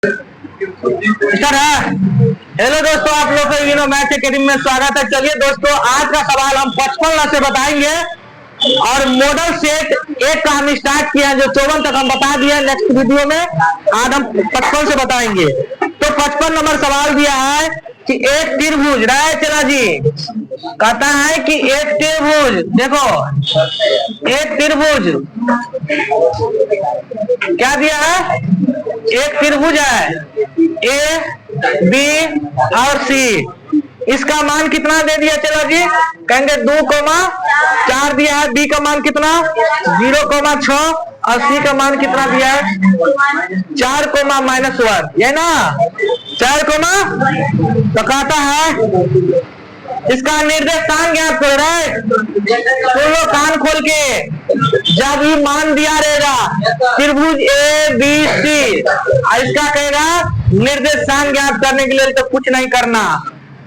Start है। Hello दोस्तों, आप लोग को इनो मैथ एकेडमी में स्वागत है। चलिए दोस्तों, आज का सवाल हम 55 से बताएंगे और मॉडल सेट 1 का हम स्टार्ट किया है, जो 54 तक हम बता दिए। नेक्स्ट वीडियो में आज हम 55 से बताएंगे। तो 55 नंबर सवाल दिया है कि एक त्रिभुज, राय चला जी कहता है कि एक त्रिभुज, देखो एक त्रिभुज क्या दिया है, एक त्रिभुज है ए बी और सी। इसका मान कितना दे दिया, चलो जी कहेंगे 2,4 दिया है। बी का मान कितना 0,6 और सी का मान कितना दिया है 4,-1, ये ना 4, तो कहता है इसका निर्देशांक ज्ञात कर रहा है। सुन लो कान खोल के, जब भी मान दिया रहेगा त्रिभुज ए बी सी, इसका कहेगा निर्देशांक ज्ञात करने के लिए तो कुछ नहीं करना,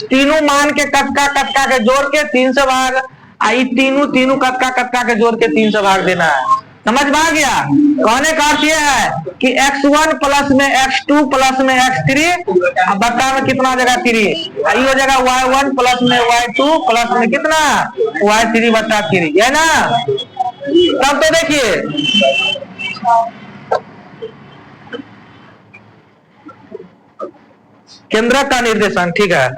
तीनों मान के कटका के जोड़ के 3 से भाग, आई तीनों कटका के जोड़ के 3 से भाग देना है। समझ में आ गया? कहने का अर्थ यह है कि x1 प्लस में x2 प्लस में x3 बट्टा में कितना जगह 3, ये हो जाएगा y1 प्लस में y2 प्लस में कितना y3 बट्टा 3, है ना। तब तो देखिए केंद्र का निर्देशांक, ठीक है,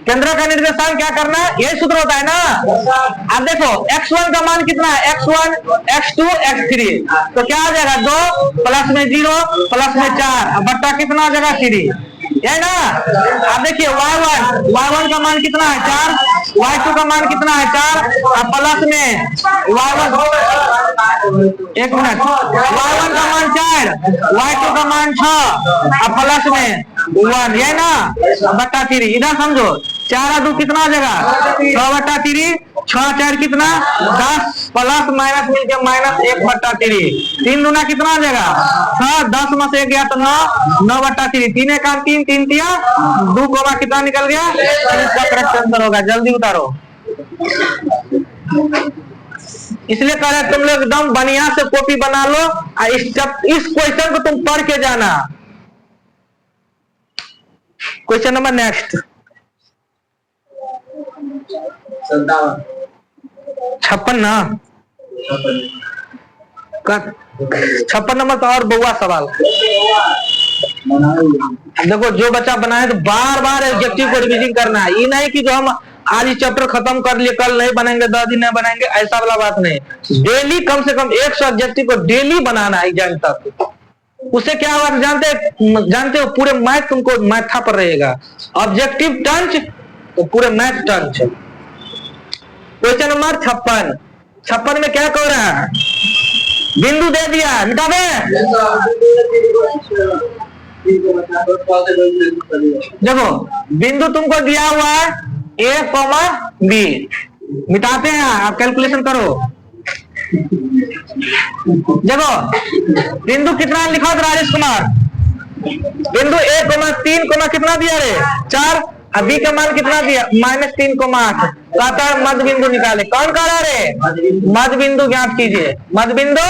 केंद्र का निर्देशांक क्या करना है, यही सूत्र होता है ना। अब देखो x1 का मान कितना है, x1 x2 x3, तो क्या आ जाएगा 2 प्लस में 0 प्लस में 4 बट्टा कितना जगह 3, है ना। अब देखिए y1 का मान कितना है 4, y2 का मान कितना है 4 और प्लस में y1, एक मिनट, y1 का मान 4 y2 का मान 6 और प्लस में 1, ये ना बट्टा 3। इधर समझो 4 2 कितना जगह 6 बट्टा 3, 6 4 कितना 10 प्लस माइनस मिलकर -1 बट्टा 3, 3 दूना कितना जगह 6, 10 में से 1 गया तो 9 बट्टा 3, 3 एक 3 3 तिया 2 कोमा कितना निकल गया, इसका करेक्ट आंसर होगा। जल्दी उतारो, इसलिए कह रहे तुम लोग एकदम बढ़िया से कॉपी बना लो और इस क्वेश्चन को तुम पढ़ के जाना। क्वेश्चन नंबर नेक्स्ट 56 ना, 56 नंबर तो और बउआ सवाल। देखो जो बच्चा बनाए तो बार बार ऑब्जेक्टिव को रिवीजन करना है, ये नहीं कि जो हम आज ये चैप्टर खत्म कर लिए कल नहीं बनेंगे 10 दिन नहीं बनेंगे, ऐसा वाला बात नहीं। डेली कम से कम 100 ऑब्जेक्टिव को डेली बनाना है एग्जाम तक। उससे क्या होगा जानते हो, पूरे मैथ तुमको माथा पर रहेगा। ऑब्जेक्टिव टंच तो पूरे मैथ टंच। क्वेश्चन नंबर 56 में क्या कह रहा है, बिंदु दे दिया मिटावे, देखो बिंदु तुमको दिया हुआ है a, b, मिटाते हैं, आप कैलकुलेशन करो। देखो बिंदु कितना लिखा था राजेश कुमार, बिंदु 1,3, कितना दिया रे 4, बी का मान कितना दिया -3,8, कहता है मध्य बिंदु निकाले। कौन कह रहा रे, मध्य बिंदु ज्ञात कीजिए, मध्य बिंदु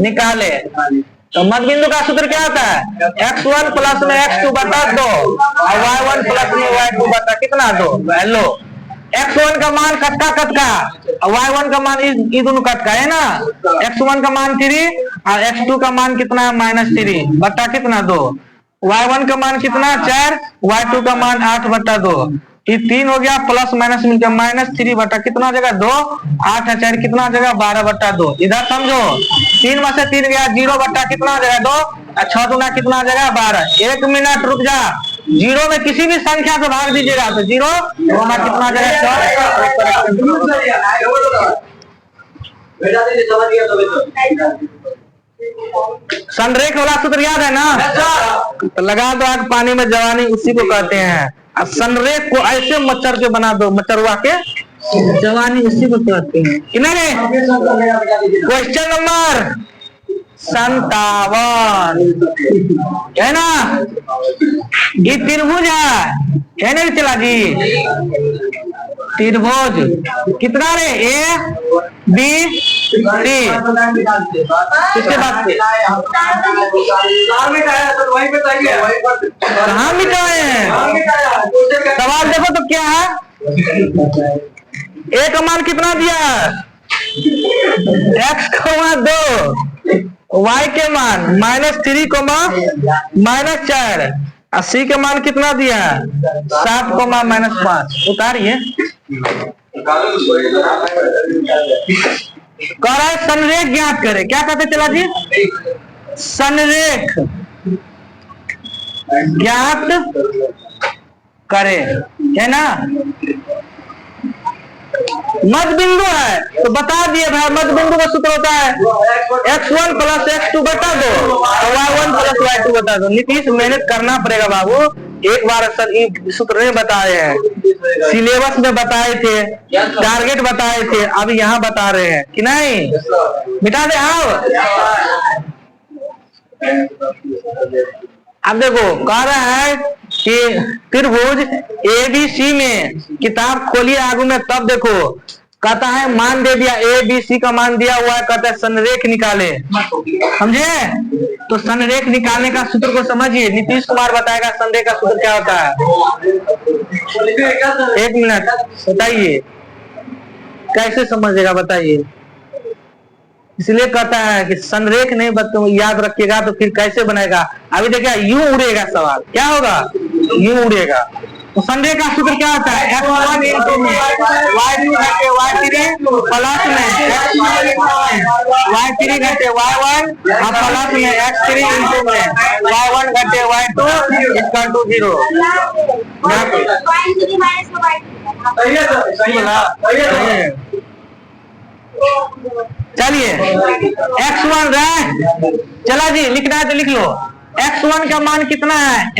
निकाले। तो मध्य बिंदु का सूत्र क्या होता है, x1 प्लस में x2 बटा 2 और y1 प्लस में y2 बटा कितना 2। हेलो x1 का मान कटका और y1 का मान ये दोनों कटका है ना, x1 का मान 3 और x2 का मान कितना है -3 बटा कितना 2, y1 का मान कितना 4, y2 का मान 8 बटा 2, ये 3 हो गया, प्लस माइनस मिलकर -3 बटा कितना जगह 2, 8 है 4 कितना जगह 12 बटा 2। इधर समझो 3 में से 3 गया 0 बटा कितना जगह 2 और 6 दूना कितना जगह 12। 1 मिनट रुक जा, 0 में किसी भी संख्या से भाग दीजिएगा तो 0 होना कितना जगह 6। संरेख वाला सूत्र याद है ना, तो लगा दो आग पानी में जवानी, उसी को कहते हैं। अब संरेख को ऐसे मच्छर के बना दो, मच्छरवा के जवानी, उसी को कहते हैं कि नहीं। क्वेश्चन नंबर 57 है ना, ये त्रिभुज है ना चला जी, त्रिभुज कितना रे ए बी सी, इसके बाद कहाँ मिटाए हैं? सवाल देखो तो क्या है, ए का मान कितना दिया है? x,2, y के मान -3, -4, और c के मान कितना दिया है? 7, -5। उतारिए। कह रहा है संरेख ज्ञात करे। क्या कहते चला जी? संरेख ज्ञात करे, है ना। मध्य बिंदु है तो बता दिए भाई, मध्य बिंदु का सूत्र होता है x1 + x2 बता दो, y1 + y2 बता दो। नीतीश मेहनत करना पड़ेगा बाबू, एक बार सर ये सूत्र नहीं बताए हैं, सिलेबस में बताए थे, टारगेट बताए थे, अब यहाँ बता रहे हैं कि नहीं। मिटा दे आओ। अब देखो कह रहा है कि त्रिभुज ABC में, किताब खोलिए आगू में तब देखो, कहता है मान दे दिया, ABC का मान दिया हुआ है, कहता है संरेख निकाले। समझे? तो संरेख निकालने का सूत्र को समझिए, नीतीश कुमार बताएगा संरेख का सूत्र क्या होता है। 1 मिनट बताइए, कैसे समझेगा बताइए। इसलिए कहता है कि संरेख नहीं याद रखिएगा तो फिर कैसे बनेगा। अभी देखिए यूं उड़ेगा सवाल, क्या होगा? यूं उड़ेगा। तो संरेख का सूत्र क्या होता है? x1 इंटू में y2 घटे y3 प्लस में y3 घटे y1 और प्लस में x3 इंटू में y1 घटे y2 इक्वल टू 0। चलिए x1 रहे, चला जी लिखना है तो लिख लो। x1 का मान कितना है?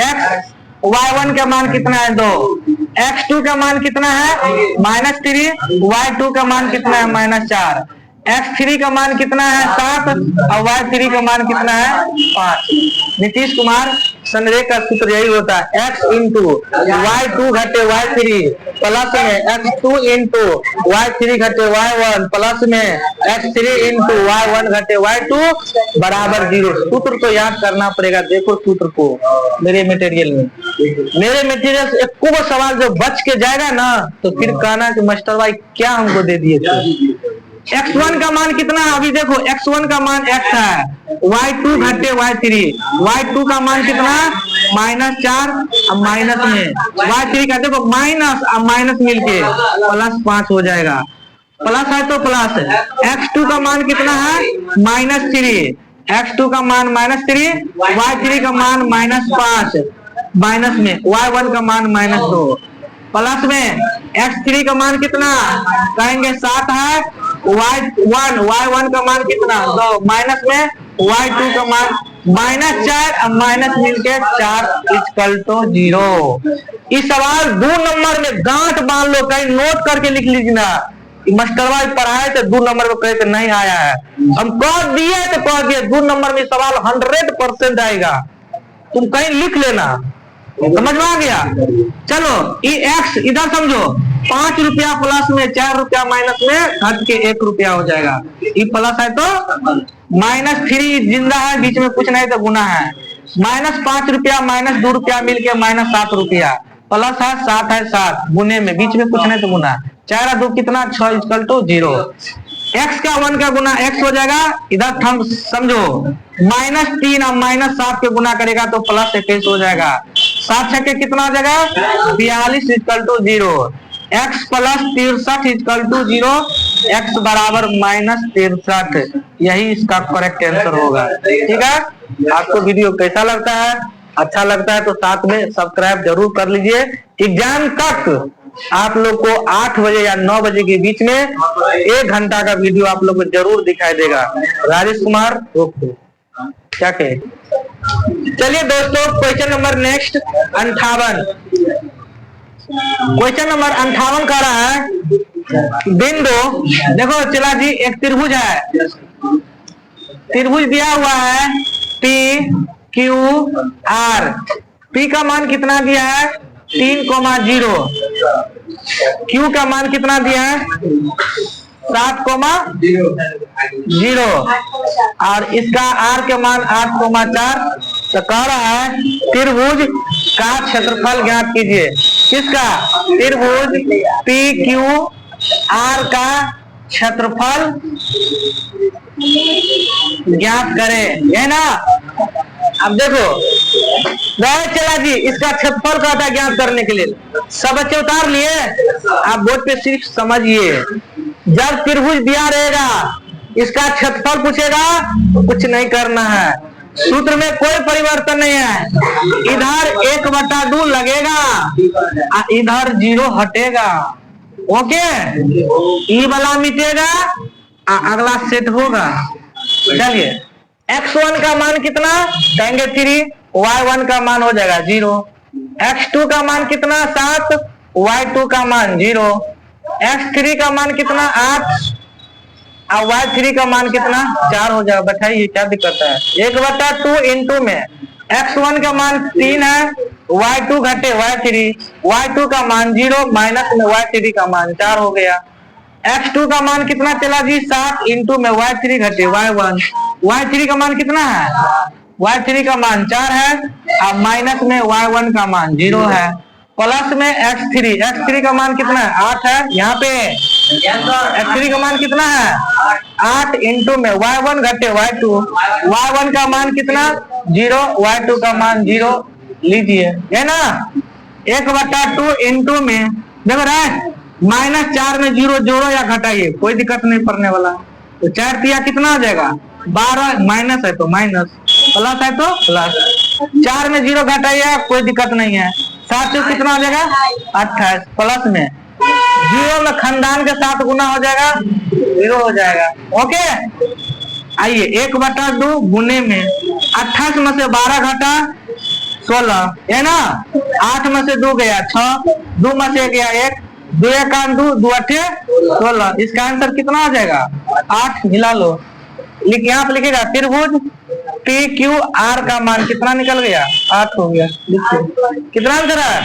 y1 का मान कितना है? 2। x2 का मान कितना है? -3। y2 का मान कितना है? -4। x3 का मान कितना है? 7 और y3 का मान कितना है? 5। नीतीश कुमार संरेख का सूत्र यही होता है, x इंटू y2 घटे y3 प्लस में x2 इंटू y3 घटे y1 प्लस में x3 इंटू y1 घटे y2 बराबर 0। सूत्र तो याद करना पड़ेगा। देखो सूत्र को मेरे मटेरियल में, मेरे मटेरियल से एक को सवाल जो बच के जाएगा ना तो फिर कहना कि मास्टर भाई क्या हमको दे दिए थे। x1 का मान कितना है? अभी देखो x1 का मान x है, y2 घटे y3, y2 का मान कितना? -4 और माइनस में y3 का देखो माइनस और माइनस मिलके +5 हो जाएगा। प्लस है तो प्लस। x2 का मान कितना है? -3, x2 का मान -3, y3 का मान -5, माइनस में y1 का मान -2, प्लस में x3 का मान कितना कहेंगे? 7 है, y1 का मान कितना? 2, माइनस में y2 का मान -4 और माइनस मिलके 4 इक्वल टू 0। इस सवाल 2 नंबर में गांठ बांध लो, कहीं नोट करके लिख लीजिए ना। मास्टर भाई पढ़ाए तो 2 नंबर में कहे तो नहीं आया है, हम कह दिए तो कह दिए 2 नंबर में सवाल 100% आएगा, तुम कहीं लिख लेना। समझ में आ गया? चलो ये x इधर समझो, 5 रुपया प्लस में 4 रुपया माइनस में घट के 1 रुपया हो जाएगा। ये प्लस है तो -3 जिंदा है, बीच में कुछ नहीं तो गुना है। -5 रुपया -2 रुपया मिलके -7 रुपया, प्लस है 7 है 7 गुने में, बीच में कुछ नहीं तो गुना। 4 और 2 कितना? 6 इक्वल टू 0। x का 1 का गुना x हो जाएगा। इधर हम समझो -3 और -7 के गुना करेगा तो +21 हो जाएगा। 7 छक्के कितना हो जाएगा? 42 equal to 0। x + 63 equal to 0, x बराबर -63। यही इसका करेक्ट आंसर होगा। ठीक है, आपको वीडियो कैसा लगता है? अच्छा लगता है तो साथ में सब्सक्राइब जरूर कर लीजिए। एग्जाम तक आप लोग को 8 बजे या 9 बजे के बीच में 1 घंटा का वीडियो आप लोग को जरूर दिखाई देगा। राजेश कुमार रोक दो, क्या कहे? चलिए दोस्तों, question number next 58। Question number 58 कह रहा है बिंदु, देखो चला जी, एक त्रिभुज है, त्रिभुज दिया हुआ है PQR। P का मान कितना दिया है? 3,0। Q का मान कितना दिया है? 7,0 और इसका R के मान 8,4 तो कह रहा है त्रिभुज का क्षेत्रफल ज्ञात कीजिए। किसका? त्रिभुज पी क्यू आर का क्षेत्रफल ज्ञात करें, है ना। अब देखो चला जी, इसका क्षेत्रफल कहता है ज्ञात करने के लिए। सब बच्चे उतार लिए, आप बोर्ड पे सिर्फ समझिए। जब त्रिभुज दिया रहेगा, इसका क्षेत्रफल पूछेगा तो कुछ नहीं करना है, सूत्र में कोई परिवर्तन नहीं है। इधर 1/2 लगेगा, इधर 0 हटेगा। ओके, ई वाला मिटेगा, अगला सेट होगा। चलिए, x1 का मान कितना कहेंगे 3, y1 का मान हो जाएगा 0। x2 का मान कितना 7, y2 का मान 0। x3 का मान कितना 8 और y3 का मान कितना 4 हो जाएगा। बताइए क्या दिक्कत है? 1/2 इंटू में x1 का मान 3 है, y2 घटे y3, y2 का मान 0 माइनस में y3 का मान 4 हो गया। x2 का मान कितना चला जी 7 इंटू में y3 घटे y1, y3 का मान कितना है? y3 का मान 4 है और माइनस में y1 का मान 0 है, प्लस में x3 का मान कितना है 8 है। यहाँ पे x3 का मान कितना है 8 इंटू में y1 घटे y2, y1 का मान कितना 0, y2 का मान 0 लीजिए, है ना। 1/2 इंटू में देखो रहा -4 में 0 जोड़ो या घटाइए, कोई दिक्कत नहीं पड़ने वाला। तो 4 तिया कितना आ जाएगा 12, माइनस है तो माइनस, प्लस है तो प्लस। 4 में 0 घटाइए, कोई दिक्कत नहीं है। 7 से कितना हो जाएगा 28, प्लस में 0 में खानदान के साथ गुना हो जाएगा 0 हो जाएगा। ओके, आइए 1/2 गुने में 28 में से 12 घटा 16, है ना। 8 में से 2 गया 6, 2 में से गया 1, 2 1 2, 2 8 16। इसका आंसर कितना आ जाएगा 8। मिला लो, यहाँ पे लिखेगा त्रिभुज पी क्यू आर का मान कितना निकल गया 8 हो गया। कितना आंसर है?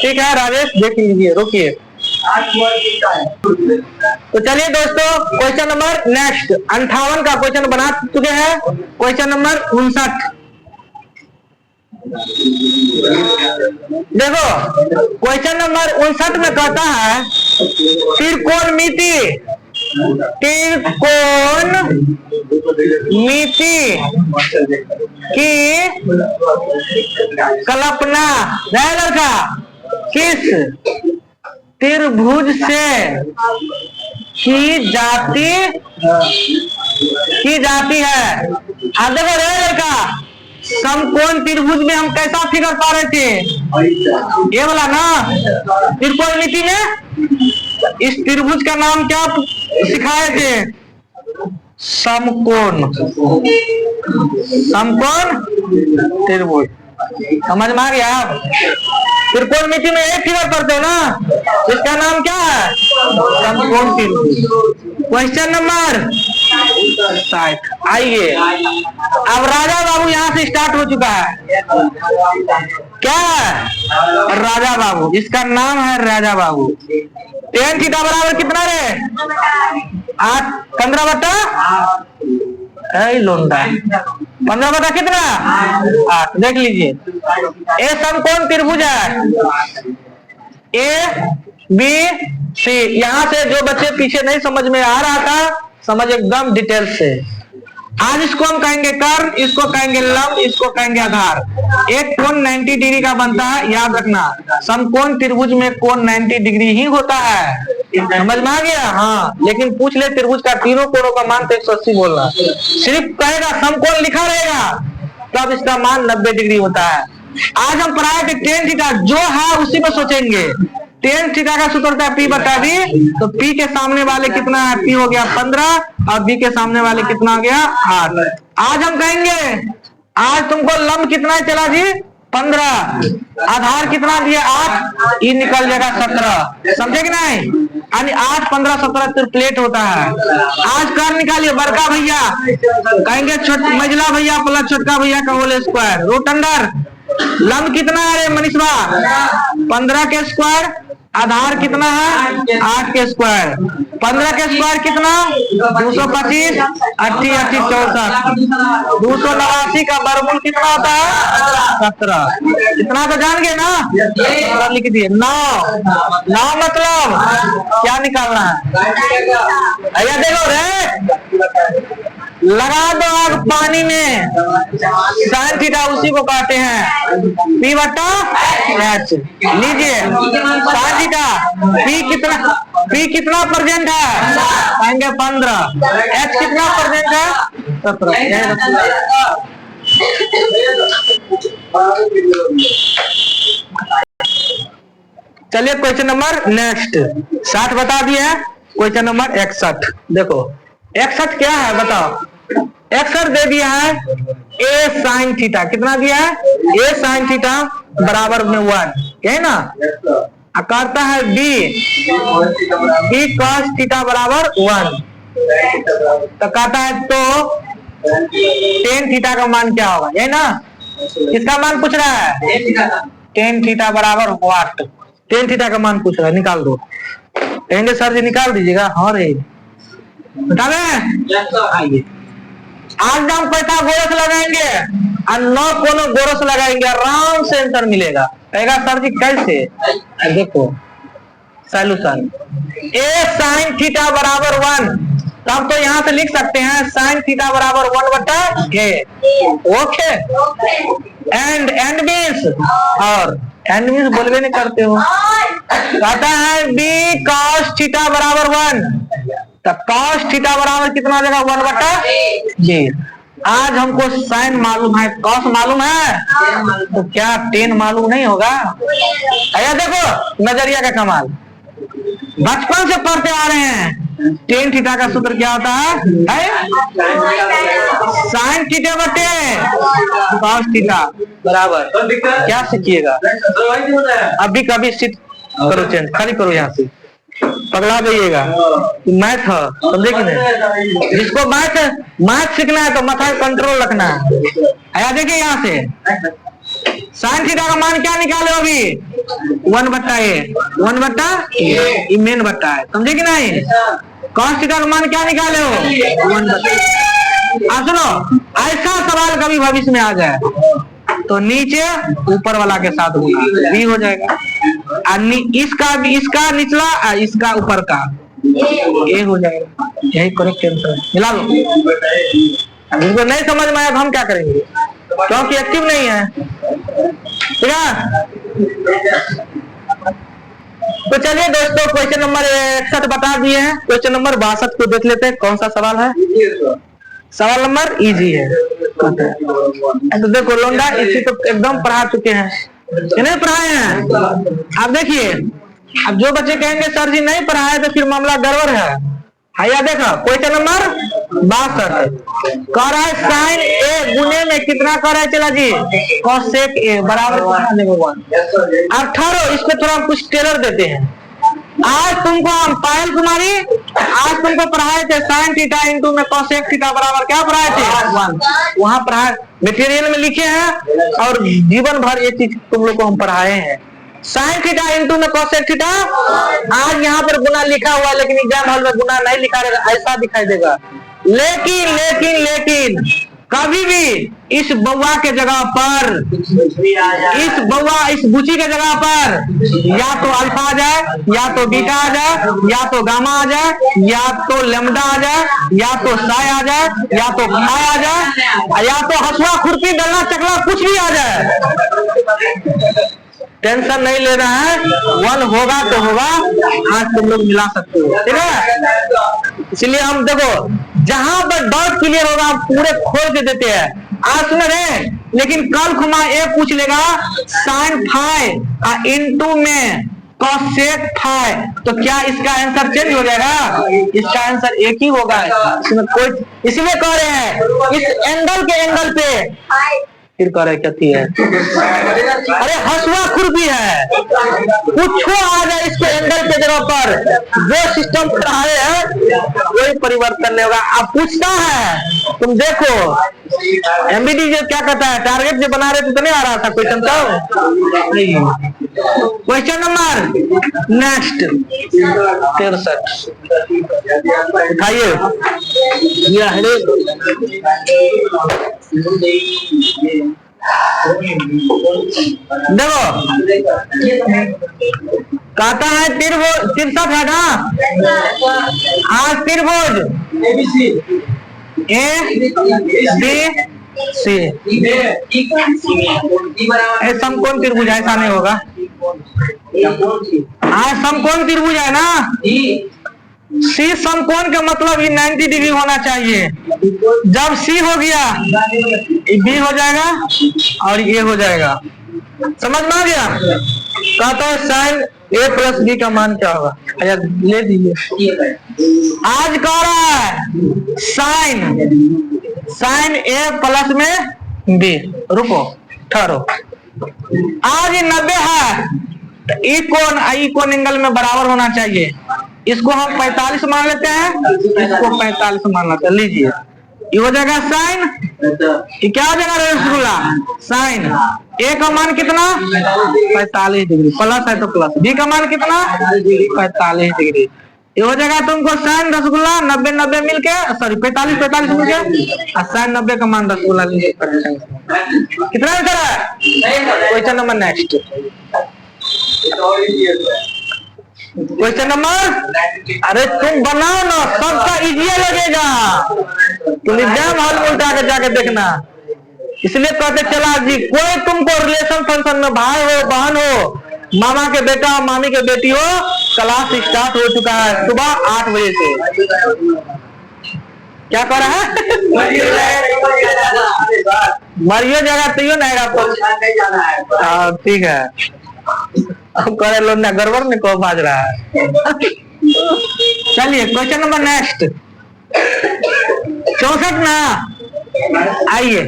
ठीक है राजेश, देख लीजिए, रोकिए। तो चलिए दोस्तों, क्वेश्चन नंबर नेक्स्ट 58 का क्वेश्चन बना चुके हैं। क्वेश्चन नंबर 59 देखो, क्वेश्चन नंबर 59 में कहता है त्रिकोणमिति की कल्पना लड़का किस त्रिभुज से की जाती है। अब देखो रे लड़का, समकोण त्रिभुज में हम कैसा फिगर पा रहे थे, ये वाला ना। त्रिकोणमिति में इस त्रिभुज का नाम क्या सिखाए थे? समकोण त्रिभुज। समझ में आ गया? त्रिकोणमिति में एक फिगर पढ़ते हो ना, इसका नाम क्या है? समकोण त्रिभुज। क्वेश्चन नंबर 60 आइए। अब राजा बाबू यहाँ से स्टार्ट हो चुका है। क्या है? राजा बाबू, इसका नाम है राजा बाबू। tan थीटा बराबर कितना रे 8, 15/8 लोंडा 15/8 कितना 8। देख लीजिए, ए समकोण त्रिभुज है ए बी सी। यहाँ से जो बच्चे पीछे नहीं समझ में आ रहा था, समझ एकदम डिटेल से। आज इसको हम कहेंगे कर्ण, इसको कहेंगे लंब, इसको कहेंगे आधार। एक कोण 90 डिग्री का बनता है, याद रखना। समकोण त्रिभुज में कोण 90 डिग्री ही होता है, समझ में आ गया? हाँ, लेकिन पूछ ले त्रिभुज का तीनों कोणों का मान तो 180 बोलना। सिर्फ कहेगा समकोण लिखा रहेगा तब इसका मान 90 डिग्री होता है। आज हम पढ़ाए थे tan थीटा, जो है उसी में सोचेंगे। tan थीटा का सूत्र होता है P/V, तो P के सामने वाले कितना है, P हो गया 15 और B के सामने वाले कितना हो गया 8। आज हम कहेंगे, आज तुमको लंब कितना है चला जी 15, आधार कितना दिया 8, ये निकल जाएगा 17। समझे कि नहीं? यानी 8, 15, 17 त्रिप्लेट होता है। आज कर निकालिए, बड़का भैया कहेंगे मझला भैया प्लस छोटका भैया का होल स्क्वायर रूट अंडर। लंब कितना है मनीषवा 15 के स्क्वायर, आधार कितना है 8 के स्क्वायर। 15 के स्क्वायर कितना 225, 80 80 64, 289 का वर्गमूल कितना होता है 17। इतना तो जान गए ना, लिख दिए 9। 9 मतलब क्या निकालना है भैया, देखो रे, लगा दो आग पानी में, साइन थीटा उसी को कहते हैं P बटा H। लीजिए साइन थीटा P कितना परसेंट है, आएंगे 15, H कितना परसेंट है 17। चलिए क्वेश्चन नंबर नेक्स्ट 60 बता दिए हैं। क्वेश्चन नंबर 61 देखो, 61 क्या है बताओ। 61 दे दिया है a साइन थीटा, कितना दिया है a साइन थीटा बराबर में 1, है ना। करता है b cos थीटा बराबर 1, तो कहता है तो टेन थीटा का मान क्या होगा, है ना। किसका मान पूछ रहा है, टेन थीटा बराबर व्हाट, टेन थीटा का मान पूछ रहा है, निकाल दो। कहेंगे सर जी निकाल दीजिएगा, हाँ रे बता दें। आइए आज हम पाइथागोरस लगाएंगे और 9 कोनो गोरस लगाएंगे, आराम से आंसर मिलेगा। कहेगा सर जी कैसे, देखो सॉल्यूशन a साइन थीटा बराबर 1, तो हम तो यहाँ से लिख सकते हैं साइन थीटा बराबर 1 बटा a। ओके, एंड मीन्स, और एंड मीन्स बोलवे नहीं करते हो, कहता है b cos थीटा बराबर 1, तो cos थीटा बराबर कितना हो जाएगा 1 बटा जी। आज हमको साइन मालूम है, cos मालूम है, तो क्या टेन मालूम नहीं होगा। आया देखो नजरिया का कमाल, बचपन से पढ़ते आ रहे हैं। टेन थीटा का सूत्र क्या होता है साइन थीटा बटे cos थीटा बराबर, क्या सीखिएगा अभी कभी सीट करो, चेंज खाली करो, यहाँ से पगला जाइएगा। मैथ है, समझे कि नहीं। जिसको मैथ सीखना है तो माथा कंट्रोल रखना है। आया देखिए यहाँ से साइन थीटा का मान क्या निकाले अभी 1 बट्टा ए, 1 बट्टा ए मेन बट्टा है, समझे कि नहीं। cos थीटा का मान क्या निकाले हो 1 बट्टा। आप सुनो, ऐसा सवाल कभी भविष्य में आ जाए तो नीचे ऊपर वाला के साथ गुना भी हो जाएगा, इसका निचला इसका ऊपर का ए हो जाएगा, यही करेक्ट आंसर है। मिला लो, जिनको नहीं समझ में आया तो हम क्या करेंगे, क्योंकि एक्टिव नहीं है, ठीक है। तो चलिए दोस्तों क्वेश्चन नंबर 61 बता दिए हैं। क्वेश्चन नंबर 62 को देख लेते हैं, कौन सा सवाल है। सवाल नंबर इजी है, तो देखो लोंडा इसी तो एकदम पढ़ा चुके हैं, नहीं पढ़ाए हैं। अब देखिए, अब जो बच्चे कहेंगे सर जी नहीं पढ़ाए तो फिर मामला गड़बड़ है। आइए देखो क्वेश्चन नंबर 62 कह रहा है साइन ए गुने में कितना कह रहा है, चला जी कोसेक ए बराबर 1। अब ठहरो, इस पे थोड़ा हम कुछ टेलर देते हैं। आज तुमको हम पायल कुमारी आज तुमको पढ़ाए थे साइन थीटा इंटू में कोसेक थीटा बराबर क्या पढ़ाए थे 1, वहां पढ़ाए मटेरियल में लिखे हैं और जीवन भर ये चीज तुम लोग को हम पढ़ाए हैं। साइन थीटा इंटू में कोसेक थीटा, आज यहाँ पर गुना लिखा हुआ लेकिन एग्जाम हॉल में गुना नहीं लिखा रहेगा, ऐसा दिखाई देगा। लेकिन लेकिन लेकिन कभी भी इस बउआ के जगह पर, इस बुची के जगह पर या तो अल्फा आ जाए, या तो बीटा आ जाए, या तो गामा आ जाए, या तो लेमडा आ जाए, या तो साई आ जाए, या तो फाई आ जाए, या तो हसुआ खुरपी डलना चकला कुछ भी आ जाए। टेंशन नहीं लेना है, 1 होगा तो होगा, आज तुम लोग मिला सकते हो, ठीक है। इसलिए हम देखो जहां पर डाउट क्लियर होगा हम पूरे खोल के देते हैं। आज सुन रहे, लेकिन कल खुमा ए पूछ लेगा साइन फाई इंटू में कोसेक फाई, तो क्या इसका आंसर चेंज हो जाएगा? इसका आंसर एक ही होगा, इसमें कोई, इसलिए कह रहे हैं इस एंगल के एंगल पे फिर कह रहे क्या थी है, अरे हसुआ खुरपी है, कुछ आ जाए इसके एंगल के जगह पर, जो सिस्टम पढ़ाए हैं कोई परिवर्तन नहीं होगा। अब पूछता है, तुम देखो एमबीडी जो क्या कहता है, टारगेट जो बना रहे थे तो नहीं आ रहा था क्वेश्चन, तो नहीं क्वेश्चन नंबर नेक्स्ट 63 उठाइए। देखो कहता है तिरसठ है ना। आज त्रिभुज ए बी सी समकोण त्रिभुज ऐसा नहीं होगा। आज समकोण त्रिभुज है ना। सी समकोण का मतलब ये 90 डिग्री होना चाहिए। जब सी हो गया बी हो जाएगा और ये हो जाएगा। समझ में आ गया। कहता है साइन ए प्लस बी का मान क्या होगा। अच्छा ले दीजिए। आज कह रहा है साइन ए प्लस में बी। रुको ठहरो। आज 90 है तो ई कोण एंगल में बराबर होना चाहिए। इसको हम 45 मान लेते हैं, इसको 45 मान लेते हैं। लीजिए ये हो जाएगा साइन, ये क्या हो जाएगा रसगुल्ला साइन। ए का मान कितना 45 डिग्री, प्लस है तो प्लस। बी का मान कितना 45 डिग्री। ये हो जाएगा तुमको साइन रसगुल्ला 90 90 मिलके, सॉरी 45 45 मिलके और साइन 90 का मान रसगुल्ला कितना आंसर है। Question number next. Question number, अरे तुम बनाओ ना, सबका इजी लगेगा। तुम एग्जाम हॉल में उठा के जाके देखना। इसलिए कहते चला जी, कोई तुमको रिलेशन फंक्शन में भाई हो बहन हो, मामा के बेटा और मामी के बेटी हो, क्लास स्टार्ट हो चुका है सुबह 8 बजे से। क्या कर रहा है मरियो जगह तो ना। ठीक है करे लो ना, गड़बड़ में को बाज रहा है। चलिए क्वेश्चन नंबर नेक्स्ट 64 ना। आइए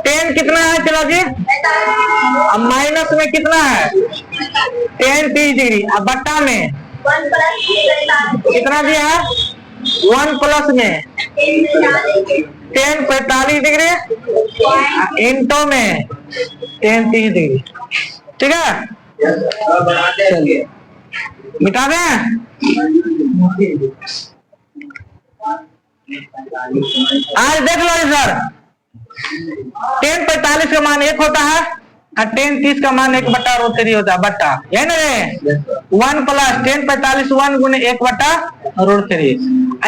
10 कितना है चलो जी। अब माइनस में कितना है 10 30 डिग्री। अब बट्टा में कितना दिया है 1 प्लस में 10 45 डिग्री इंटो में 10 30 डिग्री। ठीक है चलिए मिटा दें। आज देख लो सर 10 45 का मान 1 होता है और 10 30 का मान 1/√3 होता है। बट्टा है ना रे 1 प्लस 10 45 1 गुने 1/√3।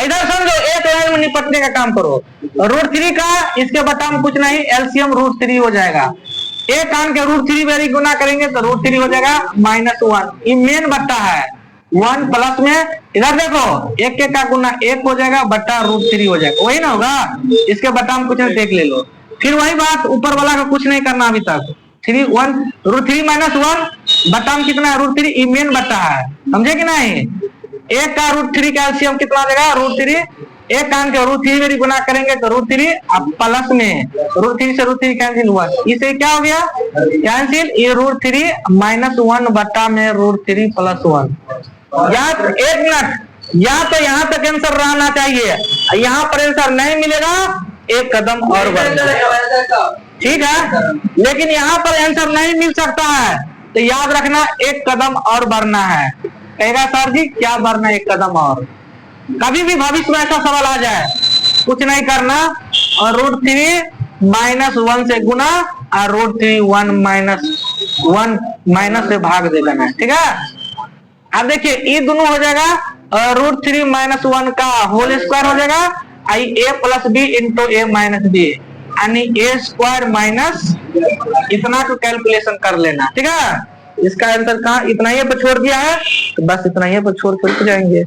इधर समझो एक लाइन में निपटने का काम करो। √3 का इसके बट्टा में कुछ नहीं, एलसीएम √3 हो जाएगा। एक कान के √3 वेरी गुना करेंगे तो √3 हो जाएगा -1। ये मेन बट्टा है 1 प्लस में। इधर देखो 1 के का गुना 1 हो जाएगा बट्टा √3 हो जाएगा, वही ना होगा। इसके बट्टा में कुछ नहीं, देख ले लो। फिर वही बात ऊपर वाला का कुछ नहीं करना अभी तक। 3 1 √3 -1 बट्टा में कितना है √3। ये मेन बट्टा है, समझे कि नहीं। 1 का √3 का एलसीएम कितना हो जाएगा √3। एक कान के √3 वेरी गुना करेंगे तो √3 अब प्लस में √3 से √3 कैंसिल हुआ। इसे क्या हो गया कैंसिल। ये √3 -1 बट्टा में √3 + 1। या एक मिनट, या तो यहाँ तक आंसर रहना चाहिए, यहाँ पर आंसर नहीं मिलेगा एक कदम और बढ़ना। ठीक है, लेकिन यहाँ पर आंसर नहीं मिल सकता है तो याद रखना एक कदम और बढ़ना है। कहेगा सर जी क्या बढ़ना एक कदम और। कभी भी भविष्य में ऐसा सवाल आ जाए कुछ नहीं करना और √3 -1 से गुना और √3 1 माइनस से भाग दे देना। ठीक है, अब देखिए ये दोनों हो जाएगा √3 -1 का होल स्क्वायर हो जाएगा a + b × a - b यानी a² माइनस इतना को कैलकुलेशन कर लेना। ठीक है, इसका आंसर कहाँ इतना ही पर छोड़ दिया है तो बस इतना ही पर छोड़ कर जाएंगे।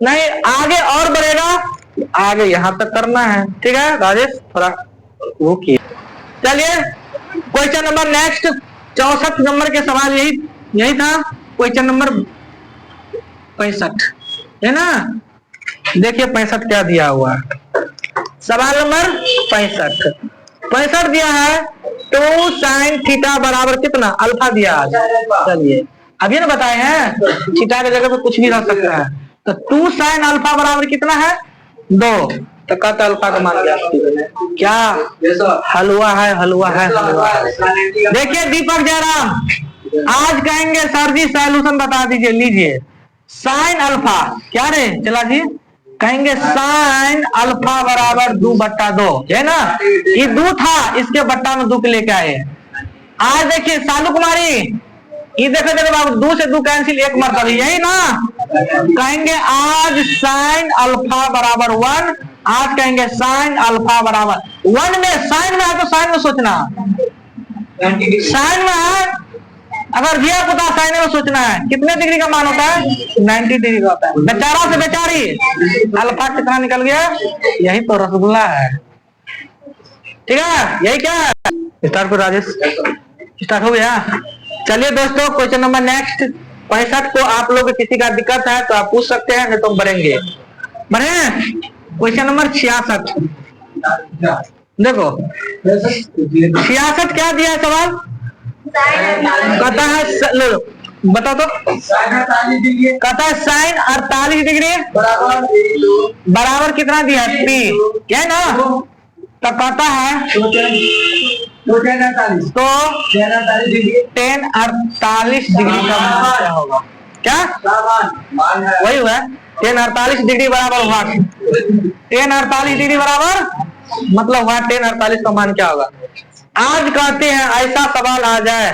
नहीं आगे और बढ़ेगा, आगे यहाँ तक करना है। ठीक है राजेश थोड़ा वो किए। चलिए क्वेश्चन नंबर नेक्स्ट 64 नंबर के सवाल यही था। क्वेश्चन नंबर 65 है ना। देखिए 65 क्या दिया हुआ है। सवाल नंबर 65 दिया है 2 sin थीटा बराबर कितना अल्फा दिया है। चलिए अभी ना बताए हैं थीटा की जगह पे कुछ भी रह सकता है। तो 2 sin अल्फा बराबर कितना है 2। तो कहता अल्फा का मान क्या हलवा है। देखिए दीपक जयराम आज कहेंगे सर जी सॉल्यूशन बता दीजिए, लीजिए साइन अल्फा क्या रे, चला जी कहेंगे साइन अल्फा बराबर 2/2 है ना, ये 2 था इसके बट्टा में 2 के लेके आए। आज देखिए सालू कुमारी, ये देखो देखो बाबू 2 से 2 कैंसिल, 1 मरतबा यही ना, कहेंगे आज साइन अल्फा बराबर 1, आज कहेंगे साइन अल्फा बराबर 1 में साइन में है तो साइन में सोचना, साइन में है अगर दिया पता साइन में सोचना है, कितने डिग्री का मान होता है 90 डिग्री का होता है। बेचारा से बेचारी, अल्फा कितना निकल गया, यही तो रसगुल्ला है, ठीक है यही क्या है। स्टार्ट करो राजेश, स्टार्ट हो गया। चलिए दोस्तों क्वेश्चन नंबर नेक्स्ट 65 को आप लोग किसी का दिक्कत है तो आप पूछ सकते हैं, नहीं तो बढ़ेंगे बढ़े। क्वेश्चन नंबर 66 देखो, 66 क्या दिया है सवाल, कहता है लो बता तो, कहता है साइन 48 डिग्री बराबर कितना दिया है पी, क्या ना, तो कहता है तो 10 48 डिग्री का मान क्या होगा, क्या वही हुआ 10 48 डिग्री बराबर हुआ, 10 48 डिग्री बराबर मतलब हुआ 10 48 का मान क्या होगा। आज कहते हैं ऐसा सवाल आ जाए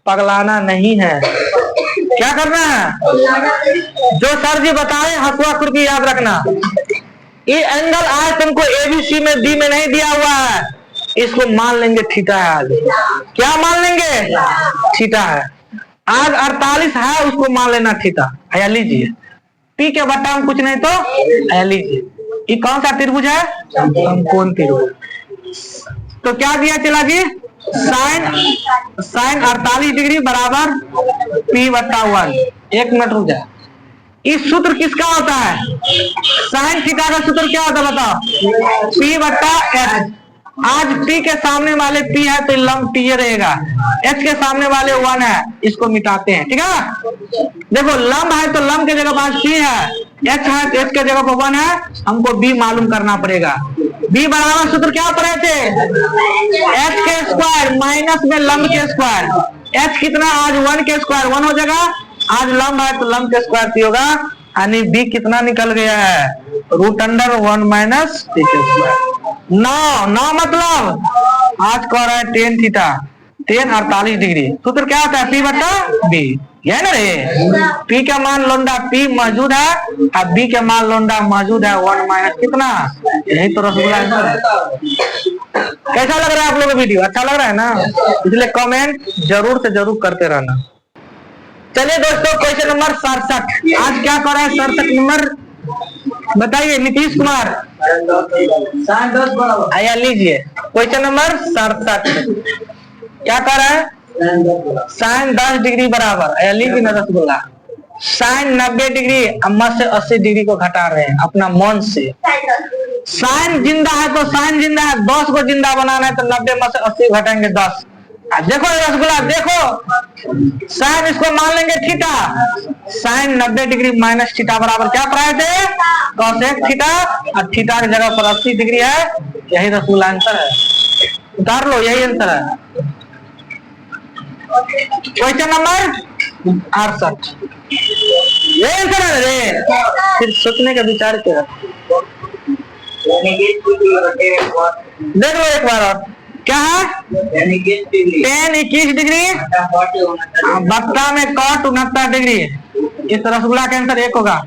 पगलाना नहीं है, क्या करना है, जो सर जी बताए हंसुआ खुरपी याद रखना। ये एंगल आज तुमको एबीसी में डी में नहीं दिया हुआ है, इसको मान लेंगे थीटा है, आज क्या मान लेंगे थीटा है, आज 48 है उसको मान लेना थीटा। आया लीजिए पी के बट्टा में कुछ नहीं तो आया लीजिए, ये कौन सा त्रिभुज है, समकोण त्रिभुज। तो क्या दिया चला जी, साइन 48 डिग्री बराबर p/1। 1 मिनट रुक जाए, इस सूत्र किसका होता है, साइन थीटा का सूत्र क्या होता है बताओ, p/h। आज p के सामने वाले p है तो लंब t रहेगा, h के सामने वाले 1 है, इसको मिटाते हैं, ठीक है। देखो लंब है तो लंब के जगह पर p है, h है तो h के जगह पर 1 है, हमको b मालूम करना पड़ेगा। b बराबर सूत्र क्या पढ़े थे, h के स्क्वायर माइनस में लंब के स्क्वायर, h कितना आज 1 के स्क्वायर 1 हो जाएगा, आज लंब है तो लंब के स्क्वायर 3 होगा, यानी b कितना निकल गया है √1 माइनस t के स्क्वायर 9 मतलब आज कह रहा है 10 थीटा 10 48 डिग्री। सूत्र क्या होता है p/b, है ना रे, p का मान लोंडा p मौजूद है और b के मान लोंडा मौजूद है 1 माइनस कितना, यही तो रसगुल्ला आंसर है। कैसा लग रहा है आप लोगों को वीडियो, अच्छा लग रहा है ना, इसलिए कमेंट जरूर से जरूर करते रहना। चलिए दोस्तों क्वेश्चन नंबर 67, आज क्या कर रहा है 67 नंबर बताइए नीतीश कुमार, आया लीजिए क्वेश्चन नंबर 67 क्या कर रहा है, साइन 10 डिग्री बराबर, आया लीजिए ना रसगुल्ला, साइन 90 डिग्री अम्मा से 80 डिग्री को घटा रहे हैं अपना मन से। साइन जिंदा है तो साइन जिंदा है, 10 को जिंदा बनाना है तो 90 में से 80 घटाएंगे 10। देखो रसगुल्ला देखो, साइन इसको मान लेंगे थीटा, साइन 90 डिग्री माइनस थीटा बराबर क्या पढ़ाए थे, कोसेक थीटा, और थीटा की जगह पर 80 डिग्री है, यही रसगुल्ला आंसर है, उतार लो यही आंसर है। क्वेश्चन नंबर 68 ये आंसर है रे, फिर सोचने का विचार करो, देख लो एक बार और क्या है 10 21 डिग्री बट्टा में cot 69 डिग्री, इस रसगुल्ला का आंसर 1 होगा।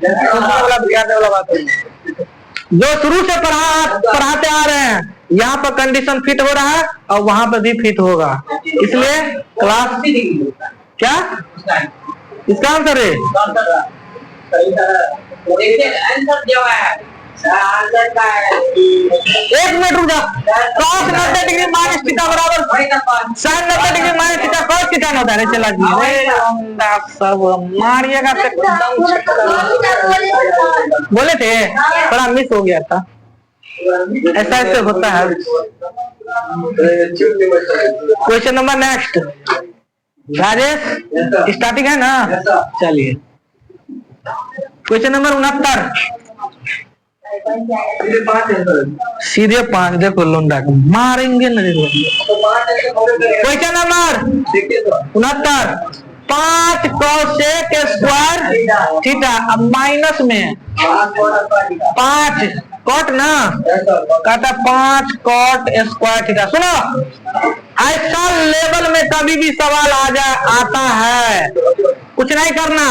जो शुरू से पढ़ाते आ रहे हैं यहाँ पर कंडीशन फिट हो रहा है और वहां पर भी फिट होगा, इसलिए क्लास क्या इसका आंसर है, एक मिनट रुक जा, cos 90 डिग्री माइनस थीटा बराबर sine 90 degree minus theta cos theta होता है। चला जी सब मारिएगा बोले थे, थोड़ा मिस हो गया था, ऐसा ऐसे होता है। Question number next Rajesh, starting है ना, चलिए क्वेश्चन नंबर 69 सीधे 5 देखो लोंडा को मारेंगे ना। Question number 69 5 cosec square theta. अब माइनस में 5 कॉट ना, कहता 5 कॉट स्क्वायर थीटा। सुनो, ऐसा लेवल में कभी भी सवाल आता है, कुछ नहीं करना,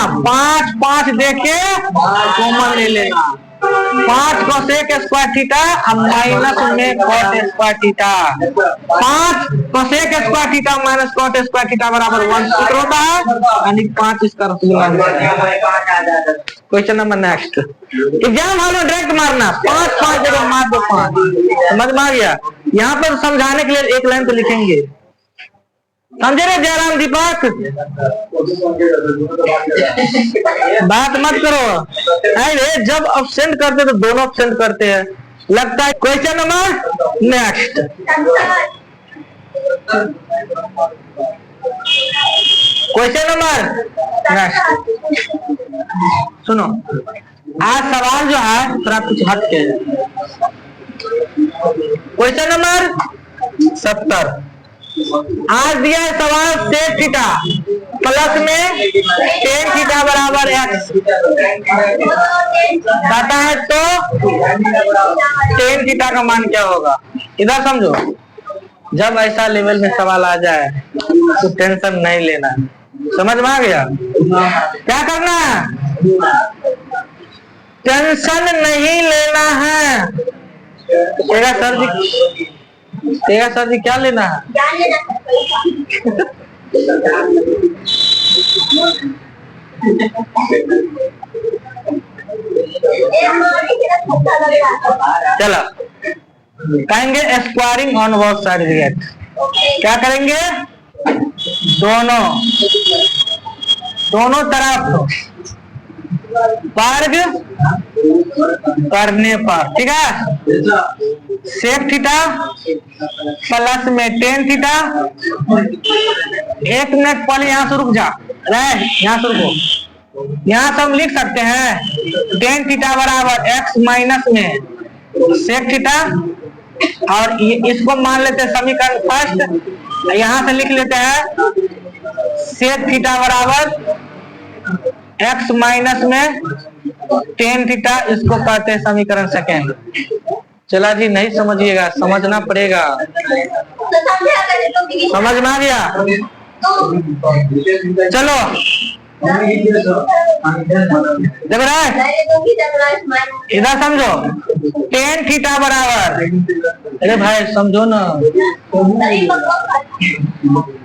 5 देके कॉमन ले लेना। 5 कोसेक स्क्वायर थीटा माइनस में cot square theta. 5 cosec square theta minus cot square theta बराबर 1 सूत्र होता है, यानी 5 इसका रसूल। Question number next, exam hall में डायरेक्ट मारना, 5 जगह मार दो 5। समझ में आ गया? यहाँ पर समझाने के लिए एक लाइन तो लिखेंगे, समझे रे जयराम दीपक? बात मत करो। अरे जब ऑब्सेंट करते तो दोनों ऑब्सेंट करते हैं, लगता है। Question number next, question number next सुनो। आज सवाल जो है थोड़ा कुछ हट के, क्वेश्चन नंबर 70। आज दिया है सवाल सेक थीटा प्लस में टेन थीटा बराबर x पता है, तो टेन थीटा का मान क्या होगा? इधर समझो, जब ऐसा लेवल में सवाल आ जाए तो टेंशन नहीं लेना। समझ में आ गया? क्या करना है? टेंशन नहीं लेना है। तेरा सर जी क्या लेना है? चलो कहेंगे स्क्वायरिंग ऑन बोथ साइड। क्या करेंगे? दोनों तरफ वर्ग करने पर, ठीक है। सेक थीटा प्लस में टेन थीटा। 1 मिनट पहले यहाँ से रुक जा, यहाँ से रुको। यहाँ से हम लिख सकते हैं टेन थीटा बराबर x माइनस में सेक थीटा, और इसको मान लेते हैं समीकरण फर्स्ट। यहाँ से लिख लेते हैं सेक थीटा बराबर x माइनस में टेन थीटा, इसको कहते हैं समीकरण सेकेंड। चला जी, नहीं समझिएगा, समझना पड़ेगा। समझ में आ गया? चलो देख रहा है, इधर समझो, टेन थीटा बराबर, अरे भाई समझो ना,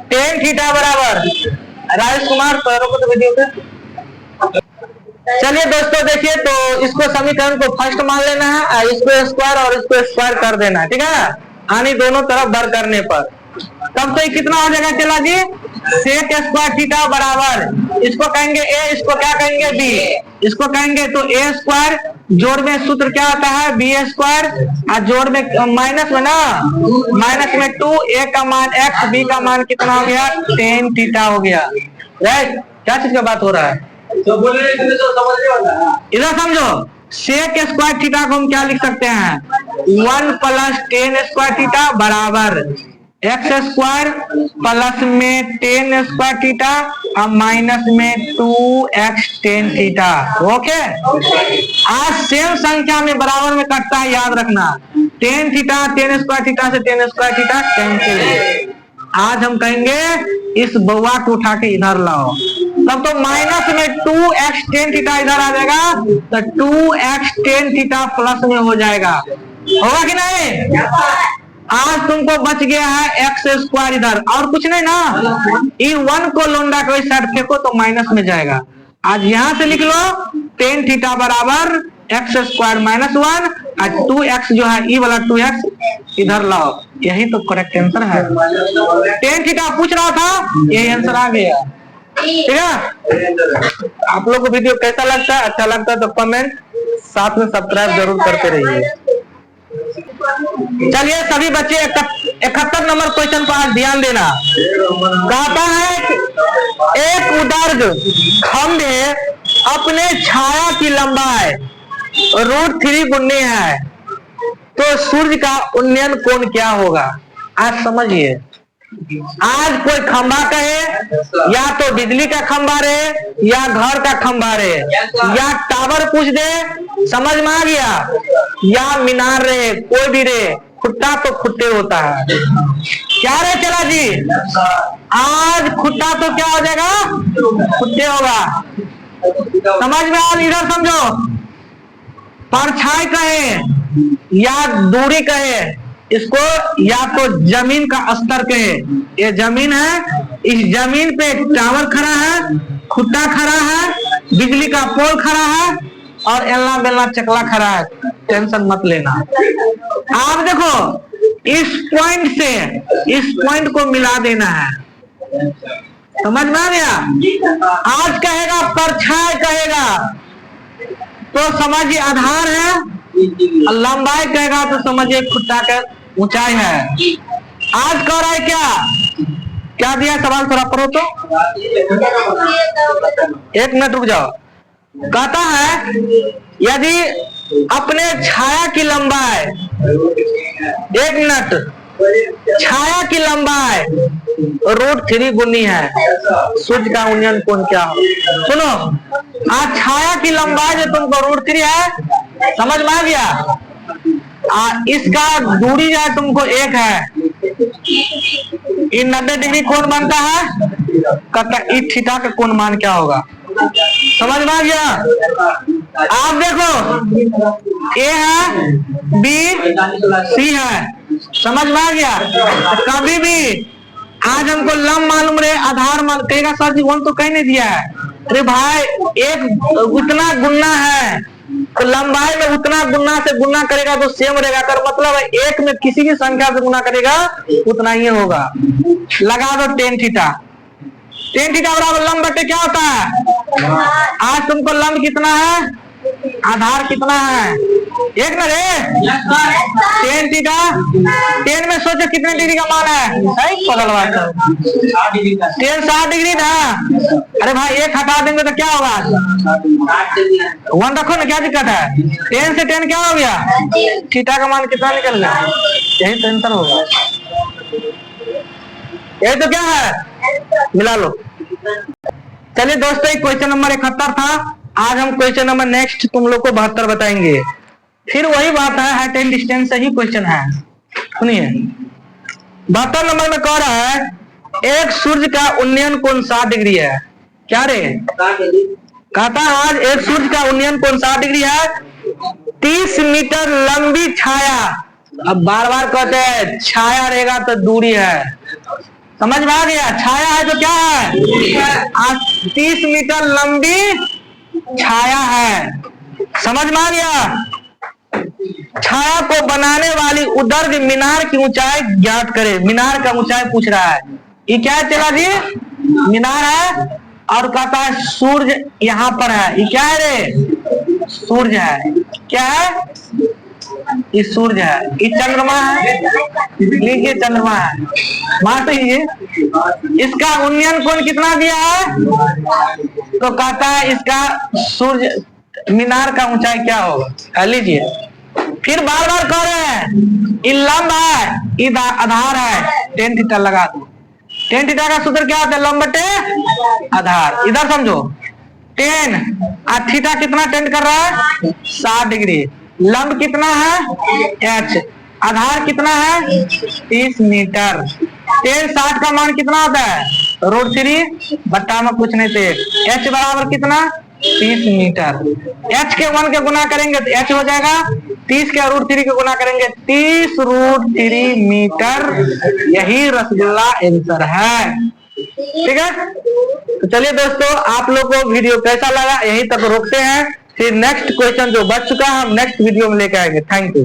टेन थीटा बराबर, राजेश कुमार पैरों को तो वीडियो पे। चलिए दोस्तों देखिए, तो इसको समीकरण को फर्स्ट मान लेना है, इसको स्क्वायर और इसको स्क्वायर कर देना है, ठीक है, यानी दोनों तरफ भर करने पर। तब तो ये कितना हो जाएगा? चला जी, सेक स्क्वायर थीटा बराबर, इसको कहेंगे a, इसको क्या कहेंगे b, इसको कहेंगे तो a स्क्वायर, जोड़ में सूत्र क्या होता है? b स्क्वायर, और जोड़ में माइनस में ना, माइनस में 2, a का मान x, b का मान कितना हो गया? टेन थीटा हो गया। राइट? क्या चीज का बात हो रहा है? इधर समझो, सेक स्क्वायर थीटा को हम क्या लिख सकते हैं? 1 प्लस टेन स्क्वायर थीटा बराबर एक्स स्क्वायर प्लस में टेन स्क्वायर थीटा और माइनस में 2x टेन थीटा। ओके, आज सेम संख्या में बराबर में कटता है, याद रखना। Tan theta tan square theta से टेन स्क्वायर थीटा कैंसिल। आज हम कहेंगे इस बउआ को उठा के इधर लाओ, तब तो माइनस में 2x टेन थीटा इधर आ जाएगा, तो 2x टेन थीटा प्लस में हो जाएगा। होगा कि नहीं? आज तुमको बच गया है एक्स स्क्वायर इधर, और कुछ नहीं ना। ई 1 को लोंडा को इस साइड फेंको तो माइनस में जाएगा। आज यहाँ से लिख लो टेन थीटा बराबर एक्स स्क्वायर माइनस 1, और 2x जो है ई वाला 2x इधर लाओ, यही तो करेक्ट आंसर है। टेन थीटा पूछ रहा था, यही आंसर आ गया। ठीक है, आप लोग को वीडियो कैसा लगता है? अच्छा लगता है तो कमेंट, साथ में सब्सक्राइब जरूर करते रहिए। चलिए सभी बच्चे 71 नंबर क्वेश्चन पर आज ध्यान देना। कहता है कि एक उदर्ग खंभे अपने छाया की लंबाई √3 गुनी है, तो सूर्य का उन्नयन कोण क्या होगा? आज समझिए, आज कोई खंबा कहे, या तो बिजली का खंबा रहे, या घर का खंबा रहे, या टावर पूछ दे, समझ में आ गया, या मीनार रहे, कोई भी रहे, खुट्टा तो खुट्टे होता है। क्या रे चला जी, आज खुट्टा तो क्या हो जाएगा, खुट्टे होगा। समझ में आ, इधर समझो। परछाई कहे या दूरी कहे, इसको या तो जमीन का स्तर कहे, ये जमीन है, इस जमीन पे टावर खड़ा है, खुट्टा खड़ा है, बिजली का पोल खड़ा है, और एलना बेलना चकला खड़ा है। टेंशन मत लेना। आप देखो इस पॉइंट से इस पॉइंट को मिला देना है, समझ में आ गया। आज कहेगा परछाई कहेगा तो समझिए आधार है, लंबाई कहेगा तो समझिए खुट्टा का ऊंचाई है। आज कह रहा है क्या दिया सवाल, थोड़ा पढ़ो तो। 1 मिनट रुक जाओ। कहता है यदि अपने छाया की लंबाई, 1 मिनट, छाया की लंबाई √3 गुनी है, सूर्य का उन्नयन कोण क्या हो। सुनो, आज छाया की लंबाई जो तुमको √3 है, समझ में आ गया। इसका दूरी जो है तुमको 1 है, इन 90 डिग्री कोण बनता है, कहता ई थीटा का कोण मान क्या होगा, समझ में आ गया। आप देखो ए है, बी, सी है, समझ में आ गया। कभी भी आज हमको लंब मालूम रहे, आधार मालूम, कहेगा सर जी वन तो कहीं नहीं दिया है। अरे भाई एक उतना गुना है, तो लंबाई में उतना गुना से गुना करेगा तो सेम रहेगा, कर मतलब है एक में किसी की संख्या से गुना करेगा उतना ही होगा। लगा दो tan थीटा, tan थीटा बराबर लंब बटे क्या होता है। आज तुमको लंब कितना है, आधार कितना है, 1 ना रे। tan थीटा, tan में सोचो कितने डिग्री का मान है, सही पगल बात है, tan 60 डिग्री ना। अरे भाई 1 हटा देंगे तो क्या होगा, 1 रखो ना, क्या दिक्कत है। tan से tan क्या हो गया, थीटा का मान कितना निकल गया, यही तो आंसर होगा। यही तो क्या है, मिला लो। चलिए दोस्तों, क्वेश्चन नंबर 71 था। आज हम क्वेश्चन नंबर नेक्स्ट तुम लोग को 72 बताएंगे। फिर वही बात है, हाइट एंड डिस्टेंस से ही क्वेश्चन है। सुनिए 72 नंबर में कह रहा है एक सूर्य का उन्नयन कोण 60 डिग्री है। क्या रे, कहता है आज एक सूर्य का उन्नयन कोण 60 डिग्री है, 30 मीटर लंबी छाया। अब बार बार कहते हैं छाया रहेगा तो दूरी है, समझ में आ गया। छाया है तो क्या है, आज 30 मीटर लंबी छाया है, समझ में आ गया। छाया को बनाने वाली उदर्ग मीनार की ऊंचाई ज्ञात करे। मीनार का ऊंचाई पूछ रहा है। ये क्या है चला जी, मीनार है, और कहता है सूर्य यहाँ पर है। ये क्या है रे, सूर्य है। क्या है, ये सूर्य है, ये चंद्रमा है, लीजिए चंद्रमा है, मान लीजिए। इसका उन्नयन कोण कितना दिया है, तो कहता है इसका सूर्य मीनार का ऊंचाई क्या होगा, लीजिए। फिर बार बार कह रहे हैं ये लंब है, ये आधार है, tan थीटा लगा दो। tan थीटा का सूत्र क्या होता है, लंब बटे आधार। इधर समझो, tan और थीटा कितना टेंड कर रहा है, 60 डिग्री। लंब कितना है, h, आधार कितना है, 30 मीटर। tan 60 का मान कितना होता है, √3 बट्टा में कुछ नहीं थे, h बराबर कितना, 30 मीटर। h के 1 के गुना करेंगे तो h हो जाएगा, 30 के √3 के गुना करेंगे 30 √3 मीटर। यही रसगुल्ला आंसर है, ठीक है। तो चलिए दोस्तों, आप लोग को वीडियो कैसा लगा, यहीं तक रोकते हैं। फिर नेक्स्ट क्वेश्चन जो बच चुका है हम नेक्स्ट वीडियो में लेकर आएंगे। Thank you.